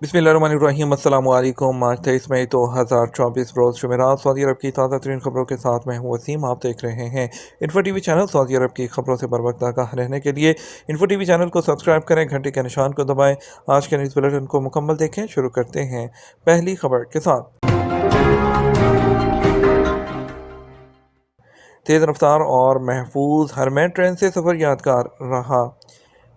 बिस्मिल्लाहिर्रहमानिर्रहीम। अस्सलाम वालेकुम। आज 23 मई 2024 रोज़ जुमेरात। सऊदी अरब की ताज़ा तरीन खबरों के साथ मैं हूँ वसीम। आप देख रहे हैं इन्फो टीवी चैनल। सऊदी अरब की खबरों से बर वक्त आगाह रहने के लिए इन्फो टीवी चैनल को सब्सक्राइब करें, घंटे के निशान को दबाएं। आज के न्यूज़ बुलेटिन को मुकम्मल देखें। शुरू करते हैं पहली खबर के साथ। तेज़ रफ्तार और महफूज हरमैन ट्रेन से सफ़र यादगार रहा।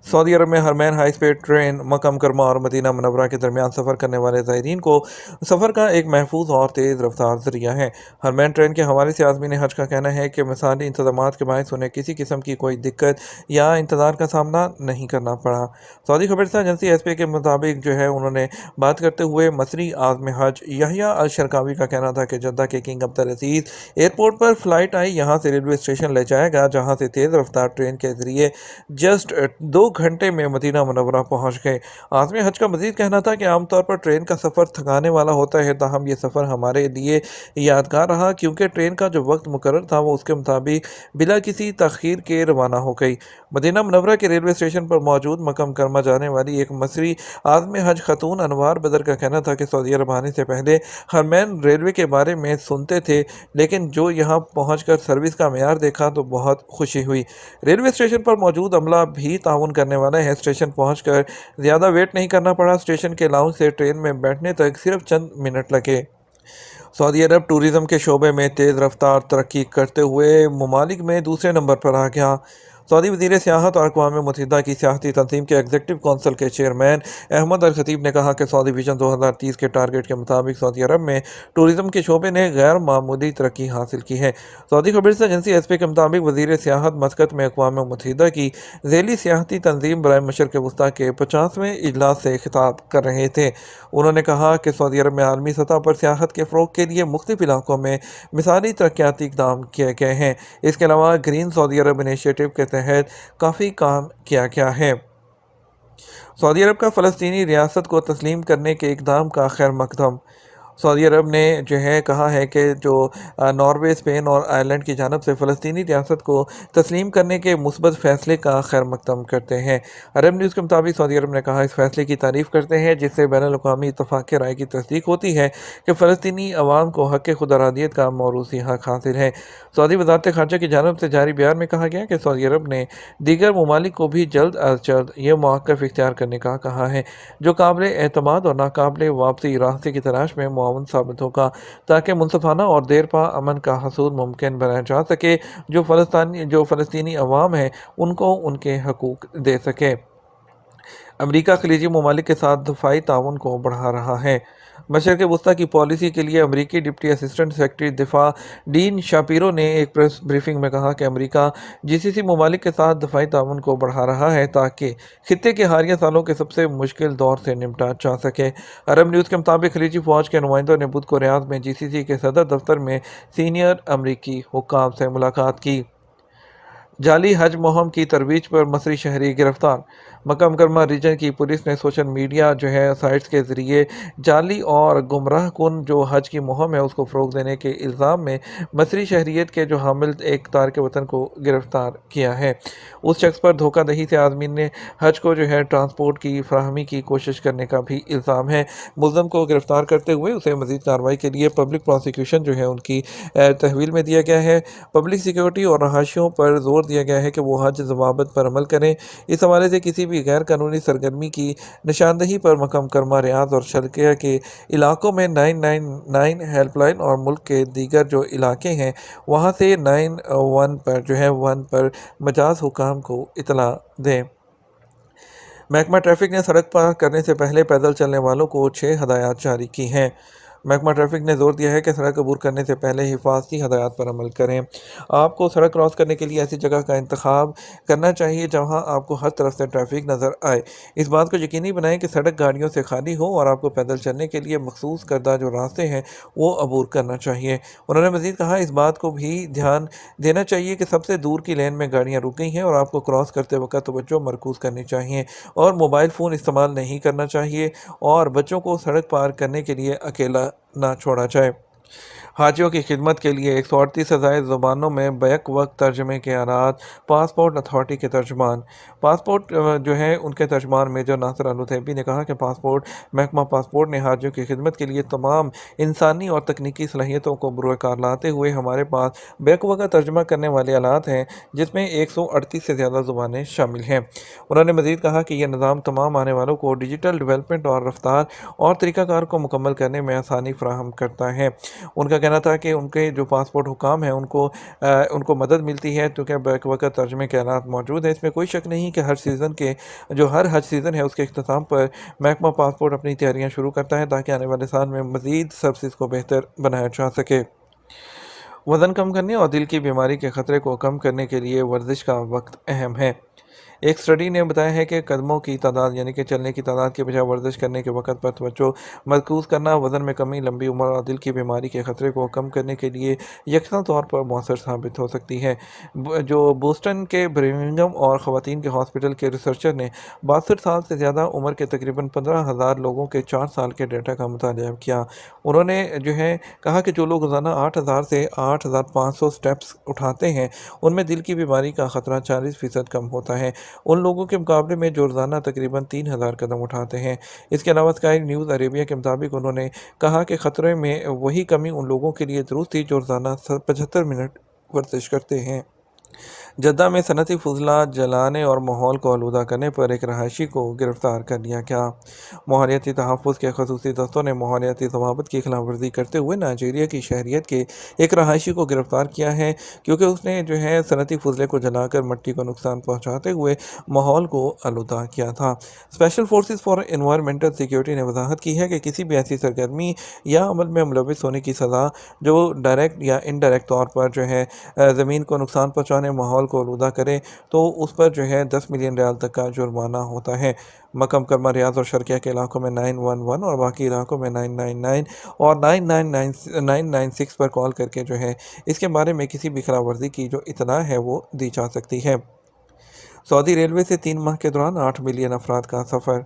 सऊदी अरब में हरमैन हाई स्पीड ट्रेन मक्का मुकरमा और मदीना मुनव्वरा के दरमियान सफ़र करने वाले ज़ायरीन को सफ़र का एक महफूज और तेज़ रफ्तार ज़रिया है। हरमैन ट्रेन के हवाले से आज़मीन हज का कहना है कि मिसाली इंतज़ामात के बायस उन्हें किसी किस्म की कोई दिक्कत या इंतज़ार का सामना नहीं करना पड़ा। सऊदी खबरसां एजेंसी एसपी के मुताबिक उन्होंने बात करते हुए मसरी आज़म हज याहिया अल शरकावी का कहना था कि जद्दा के किंग अब्दुल अजीज़ एयरपोर्ट पर फ्लाइट आई, यहाँ से रेलवे स्टेशन ले जाएगा, जहाँ से तेज़ रफ्तार ट्रेन के ज़रिए जस्ट 2 घंटे में मदीना मुनव्वरा पहुँच गए। आज़मी हज का मज़ीद कहना था कि आमतौर पर ट्रेन का सफ़र थकाने वाला होता है, ताहम ये सफ़र हमारे लिए यादगार रहा क्योंकि ट्रेन का जो वक्त मुकर्रर था वो उसके मुताबिक बिला किसी तख़ीर के रवाना हो गई। मदीना मुनव्वरा के रेलवे स्टेशन पर मौजूद मक्का मुकरमा जाने वाली एक मसरी आज़मी हज खतून अनवार बदर का कहना था कि सऊदी अरब आने से पहले हरमैन रेलवे के बारे में सुनते थे, लेकिन जो यहाँ पहुँचकर सर्विस का मेयार देखा तो बहुत खुशी हुई। रेलवे स्टेशन पर मौजूद अमला भी ताउन करने वाला है। स्टेशन पहुंचकर ज़्यादा वेट नहीं करना पड़ा। स्टेशन के लाउंज से ट्रेन में बैठने तक सिर्फ चंद मिनट लगे। सऊदी अरब टूरिज़्म के शोबे में तेज़ रफ्तार तरक्की करते हुए ममालिक में दूसरे नंबर पर आ गया। सऊदी वज़ीर सियाहत और अक़वाम मुत्तहिदा की सियाहती तंजीम के एग्जीक्यूटिव कौंसिल के चेयरमैन अहमद अल खतीब ने कहा कि सऊदी विजन 2030 के टारगेट के मुताबिक सऊदी अरब में टूरिज़्म के शोबे ने गैर मामूली तरक्की हासिल की है। सऊदी खबरसां एजेंसी एसपी के मुताबिक वज़ीर सियाहत मस्कत में अक़वाम मुत्तहिदा की ज़ैली सियाहती तंजीम बराए मशरक़ वस्ता के 50वें इजलास से खिताब कर रहे थे। उन्होंने कहा कि सऊदी अरब में आलमी सतह पर सियाहत के फ़रोग़ के लिए मुख्तलिफ़ इलाकों में मिसाली तरक्याती इक़दाम किए गए हैं। इसके अलावा ग्रीन सऊदी अरब इनिशिएटिव के तहत काफ़ी काम किया गया है। सऊदी अरब का फ़लस्तीनी रियासत को तस्लीम करने के इक़दाम का खैर मकदम। सऊदी अरब ने कहा है कि नॉर्वे, स्पेन और आयरलैंड की जानब से फ़लस्तीनी रियासत को तस्लीम करने के मुस्बत फ़ैसले का खैर मकदम करते हैं। अरब न्यूज़ के मुताबिक सऊदी अरब ने कहा, इस फ़ैसले की तारीफ़ करते हैं जिससे बैनुल-अक़वामी इत्तफ़ाक़ राय की तस्दीक होती है कि फ़लस्तीनी अवाम को हक़ खुदअरादियत का मौरूसी हक़ हासिल है। सऊदी वज़ारत ख़ारजा की जानब से जारी बयान में कहा गया कि सऊदी अरब ने दीगर ममालिक को भी जल्द अज़ जल्द ये मौक़िफ़ इख्तियार करने का कहा है जो काबिल एतमाद और नाकाबिल वापसी रास्ते की तलाश में मुआवन साबित होगा, ताकि मुनसफ़ाना और देरपा अमन का हसूल मुमकिन बनाया जा सके, जो फ़लस्तीनी अवाम है उनको उनके हकूक़ दे सके। अमरीका खलीजी ममालिक के साथ दफ़ाई ताउन को बढ़ा रहा है। मशरक़ वस्ता की पॉलिसी के लिए अमरीकी डिप्टी असिस्टेंट सेक्रेटरी दिफा डीन शापिरो ने एक प्रेस ब्रीफिंग में कहा कि अमरीका जीसीसी ममालिक के साथ दफ़ाई ताउन को बढ़ा रहा है ताकि खित्ते के हालिया सालों के सबसे मुश्किल दौर से निपटा जा सके। अरब न्यूज़ के मुताबिक खलीजी फ़ौज के नुमाइंदों ने बुध को रियाद में जीसीसी के सदर दफ्तर में सीनियर अमरीकी हुक्काम से मुलाकात की। जाली हज मुहिम की तरवीज पर मसरी शहरी गिरफ्तार। मक्का मुकरमा रीजन की पुलिस ने सोशल मीडिया साइट्स के ज़रिए जाली और गुमराह कुन हज की मुहिम है उसको फ़रोग देने के इल्ज़ाम में मसरी शहरियत के हामिल एक तारक वतन को गिरफ़्तार किया है। उस शख्स पर धोखाधही से आदमी ने हज को ट्रांसपोर्ट की फराहमी की कोशिश करने का भी इल्ज़ाम है। मुल्ज़म को गिरफ़्तार करते हुए उसे मज़ीद कार्रवाई के लिए पब्लिक प्रोसिक्यूशन उनकी तहवील में दिया गया है। पब्लिक सिक्योरिटी और रहायशियों पर जोर दिया गया है कि वो हज ज़वाबित पर अमल करें। इस हवाले से किसी भी गैर कानूनी सरगर्मी की निशानदही पर मक्का मुकरमा, रियाद और शर्किया के इलाकों में 999 हेल्पलाइन और मुल्क के दीगर इलाके हैं वहाँ से 91 पर 1 पर मजाज हुकाम को इतला दें। महकमा ट्रैफिक ने सड़क पार करने से पहले पैदल चलने वालों को 6 हदायत जारी की हैं। महकमा ट्रैफिक ने जोर दिया है कि सड़क अबूर करने से पहले हिफाजती हदायत पर अमल करें। आपको सड़क क्रॉस करने के लिए ऐसी जगह का इंतखाब करना चाहिए जहां आपको हर तरफ से ट्रैफिक नज़र आए। इस बात को यकीनी बनाएं कि सड़क गाड़ियों से खाली हो और आपको पैदल चलने के लिए मखसूस करदा रास्ते हैं वो अबूर करना चाहिए। उन्होंने मज़ीद कहा, इस बात को भी ध्यान देना चाहिए कि सबसे दूर की लेन में गाड़ियाँ रुक गई हैं और आपको क्रॉस करते वक्त तवज्जो मरकूज़ करनी चाहिए और मोबाइल फ़ोन इस्तेमाल नहीं करना चाहिए और बच्चों को सड़क पार करने के लिए अकेला ना छोड़ा जाए। हाजियों की खिदमत के लिए 138 से ज़ायद ज़ुबानों में बैक वक्त तर्जमे के आलात, पासपोर्ट अथॉरिटी के तर्जमान। पासपोर्ट जो है उनके तर्जमान मेजर नासिर अल-उथैबी ने कहा कि पासपोर्ट महकमा पासपोर्ट ने हाजियों की खिदमत के लिए तमाम इंसानी और तकनीकी सलाहियतों को बुरूकार लाते हुए हमारे पास बैक वक्त तर्जमा करने वाले आलात हैं, जिसमें 138 से ज़्यादा ज़ुबानें शामिल हैं। उन्होंने मज़ीद कहा कि यह निज़ाम तमाम आने वालों को डिजिटल डेवलपमेंट और रफ्तार और तरीक़ाकार को मुकम्मल करने में आसानी फराहम करता है। उनका कहना था कि उनके जो पासपोर्ट हुकाम हैं उनको मदद मिलती है क्योंकि बैक वक्त तर्जमे के आलात मौजूद हैं। इसमें कोई शक नहीं कि हर हज सीज़न है उसके अख्ताम पर महकमा पासपोर्ट अपनी तैयारियां शुरू करता है ताकि आने वाले साल में मज़ीद सर्विस को बेहतर बनाया जा सके। वज़न कम करने और दिल की बीमारी के ख़तरे को कम करने के लिए वर्जिश का वक्त अहम है। एक स्टडी ने बताया है कि कदमों की तादाद यानी कि चलने की तादाद के बजाय वर्जिश करने के वक्त पर तवज्जो मरकूज़ करना वज़न में कमी, लंबी उम्र और दिल की बीमारी के ख़तरे को कम करने के लिए यकसा तौर पर मौसर साबित हो सकती है। जो बोस्टन के बर्मिंघम और ख़वातीन के हॉस्पिटल के रिसर्चर ने 62 साल से ज़्यादा उम्र के तकरीबन 15,000 लोगों के 4 साल के डेटा का मुताला किया। उन्होंने जो है कहा कि जो लोग रोज़ाना 8,000 से 8,500 स्टेप्स उठाते हैं उनमें दिल की बीमारी का ख़तरा 40% कम होता है, उन लोगों के मुकाबले में जो रोज़ाना तकरीबन 3,000 कदम उठाते हैं। इसके अलावा स्काई न्यूज़ अरेबिया के मुताबिक उन्होंने कहा कि ख़तरे में वही कमी उन लोगों के लिए दुरुस्त थी जो रोज़ाना 75 मिनट वर्जिश करते हैं। जद्दा में सनती फजला जलाने और माहौल को आलूदा करने पर एक रहायशी को गिरफ्तार कर लिया गया। माहौलियाती तहफ़्फ़ुज़ के खसूसी दस्तों ने माहौलियाती ज़वाबित की खिलाफ वर्जी करते हुए नाइजीरिया की शहरियत के एक रहायशी को गिरफ्तार किया है क्योंकि उसने जो है सनती फजले को जलाकर मिट्टी को नुकसान पहुँचाते हुए माहौल को आलूदा किया था। Special forces for environmental security ने वजाहत की है कि किसी भी ऐसी सरगर्मी या अमल में मुलविस होने की सज़ा जो डायरेक्ट या इनडायरेक्ट तौर पर जो है ज़मीन को नुकसान पहुँचाने, माहौल को आलूदा करे तो उस पर जो है 10 मिलियन रियाल तक का जुर्माना होता है। मक्का मुकर्रमा, रियाद और शर्किया के इलाकों में 911 और बाकी इलाकों में 999 और 996 पर कॉल करके जो है इसके बारे में किसी भी खिलाफ वर्जी की जो इत्तला है वो दी जा सकती है। सऊदी रेलवे से 3 माह के दौरान 8 मिलियन अफराद का सफ़र।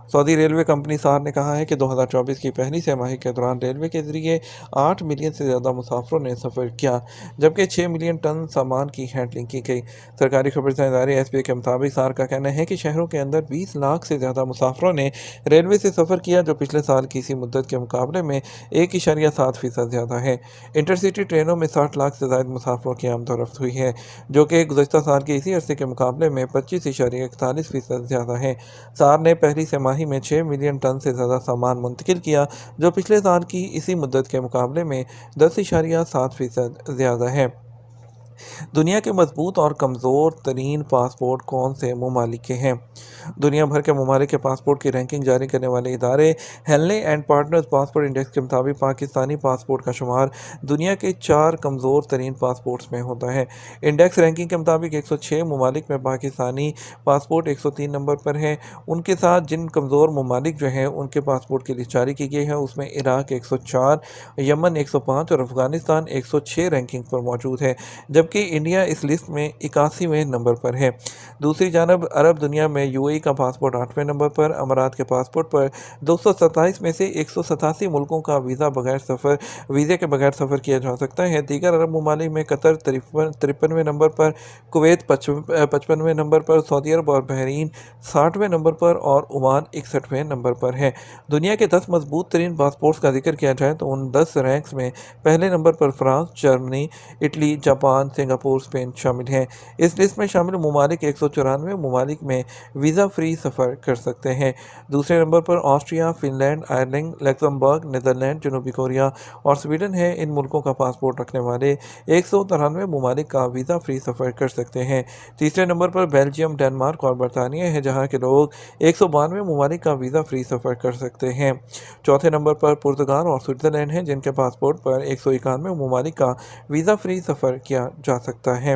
सऊदी रेलवे कंपनी सार ने कहा है कि 2024 की पहली तिमाही के दौरान रेलवे के ज़रिए 8 मिलियन से ज़्यादा मुसाफिरों ने सफ़र किया, जबकि 6 मिलियन टन सामान की हैंडलिंग की गई। सरकारी खबरसां इदारे एसपीए के मुताबिक सार का कहना है कि शहरों के अंदर 20 लाख से ज़्यादा मुसाफिरों ने रेलवे से सफ़र किया, जो पिछले साल की इसी मुद्दत के मुकाबले में 1.7% ज़्यादा है। इंटरसिटी ट्रेनों में 60 लाख से ज़ायद मुसाफिरों की आमदोरफ्त हुई है, जो कि गुज़श्ता साल के इसी अरसे के मुकाबले में 25.41% ज़्यादा है। सार ने पहली तिमाही में 6 मिलियन टन से ज़्यादा सामान मुंतकिल किया, जो पिछले साल की इसी मुद्दत के मुकाबले में 10.7% ज़्यादा है। दुनिया के मजबूत और कमज़ोर तरीन पासपोर्ट कौन से ममालिक के हैं? दुनिया भर के ममालिक के पासपोर्ट की रैंकिंग जारी करने वाले इदारे Henley and partners passport index के मुताबिक पाकिस्तानी पासपोर्ट का शुमार दुनिया के 4 कमज़ोर तरीन पासपोर्ट्स में होता है। इंडेक्स रैंकिंग के मुताबिक 106 ममालिक में पाकिस्तानी पासपोर्ट 103 नंबर पर है। उनके साथ जिन कमज़ोर ममालिक जो हैं उनके पासपोर्ट की लिस्ट जारी की गई है उसमें इराक 104, यमन 105 और अफ़गानिस्तान 106 रैंकिंग पर मौजूद है, जबकि इंडिया इस लिस्ट में 81वें नंबर पर है। दूसरी जानब अरब दुनिया में यूएई का पासपोर्ट 8वें नंबर पर, अमारात के पासपोर्ट पर 227 में से 187 मुल्कों का वीज़े के बगैर सफ़र किया जा सकता है। दीगर अरब ममालिक में कतर 53वें नंबर पर, कुवैत 55वें नंबर पर, सऊदी अरब और बहरीन 60वें नंबर पर और ओमान 61वें नंबर पर है। दुनिया के 10 मजबूत तरीन पासपोर्ट्स का जिक्र किया जाए तो उन 10 रैंक्स में पहले नंबर पर France, Germany, Italy, Japan, Singapore, Spain शामिल हैं। इस लिस्ट में शामिल ममालिक 194 ममालिक में वीज़ा फ्री सफ़र कर सकते हैं। दूसरे नंबर पर Austria, Finland, Ireland, Luxembourg, Netherlands, जनूबी कोरिया और स्वीडन है। इन मुल्कों का पासपोर्ट रखने वाले 193 ममालिक का वीज़ा फ्री सफ़र कर सकते हैं। तीसरे नंबर पर बेल्जियम, डेनमार्क और बरतानिया है, जहाँ के लोग 192 ममालिक का वीज़ा फ्री सफ़र कर सकते हैं। चौथे नंबर पर पुर्तगाल और स्विट्ज़रलैंड हैं, जिनके पासपोर्ट पर 191 ममालिक का वीज़ा फ्री सफ़र किया जा सकता है।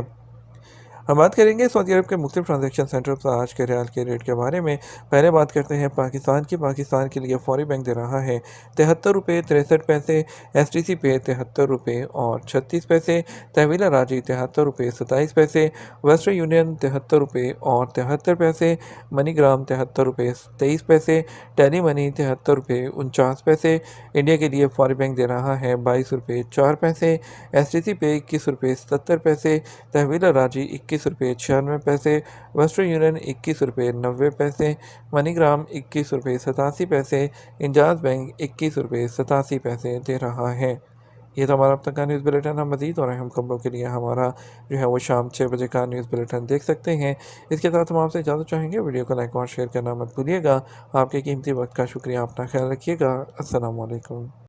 ہم بات کریں گے سعودی عرب کے مختلف ٹرانزیکشن سینٹر پر آج کے ریال کے ریٹ کے بارے میں۔ پہلے بات کرتے ہیں پاکستان کی۔ پاکستان کے لیے فوری بینک دے رہا ہے 73 روپے 63 پیسے، ایس ٹی سی پے 73 روپے اور 36 پیسے، تحویل راجی 73 روپے 27 پیسے، ویسٹرن یونین 73 روپے اور 73 پیسے، منی گرام 73 روپے 23 پیسے، ٹیلی منی 73 روپے 49 پیسے۔ انڈیا کے لیے فوری بینک دے رہا ہے 22 روپے 4 پیسے، ایس ٹی سی پے 21 روپے 70 پیسے، تحویل راجی 21 روپے 96 پیسے، ویسٹرن یونین 21 روپے 90 پیسے، منی گرام 21 روپے 87 پیسے، انجاز بینک 21 روپے 87 پیسے دے رہا ہے۔ یہ تو ہمارا اب تک کا نیوز بلیٹن ہے۔ مزید اور اہم خبروں کے لیے ہمارا جو ہے وہ شام 6 بجے کا نیوز بلیٹن دیکھ سکتے ہیں۔ اس کے ساتھ ہم آپ سے اجازت چاہیں گے، ویڈیو کو لائک اور شیئر کرنا مت بھولیے گا۔ آپ کے قیمتی وقت کا شکریہ، اپنا خیال رکھیے گا۔ السلام علیکم۔